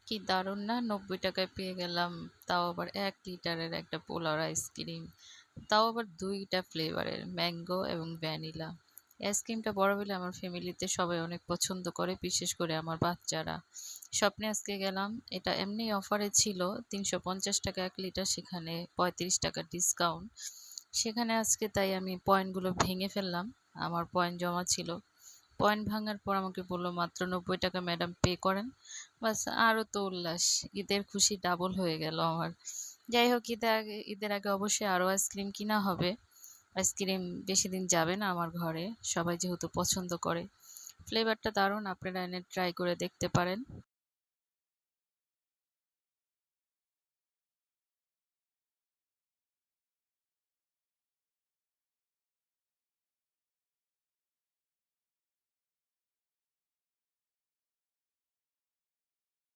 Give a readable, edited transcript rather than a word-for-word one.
কি দারুণ না! ৯০ টাকায় পেয়ে গেলাম। তাও আবার ১ লিটারের একটা পোলাওর আইসক্রিম। তাও আবার ২ টা ফ্লেভারের ম্যাঙ্গো এবং ভ্যানিলা। আইসক্রিমটা বড় হলে আমার ফ্যামিলিতে সবাই অনেক পছন্দ করে, বিশেষ করে আমার বাচ্চারা। স্বপ্নে আজকে গেলাম। এটা এমনি অফারে ছিল ৳৩৫০ ১ লিটার, সেখানে ৳৩৫ ডিসকাউন্ট। সেখানে আজকে তাই আমি পয়েন্টগুলো ভেঙে ফেললাম। আমার পয়েন্ট জমা ছিল। পয়েন্ট ভাঙার পর আমাকে বলল, "মাত্র ৳৯০ ম্যাডাম পে করেন।" বাস আরও তো উল্লাস। ঈদের খুশি ডাবল হয়ে গেল আমার। যাই হোক ঈদের আগে অবশ্যই আরও আইসক্রিম কিনা হবে। আইসক্রিম বেশিদিন যাবে না আমার ঘরে। সবাই যেহেতু পছন্দ করে। ফ্লেভারটা দারুণ, আপনারা এনে ট্রাই করে দেখতে পারেন।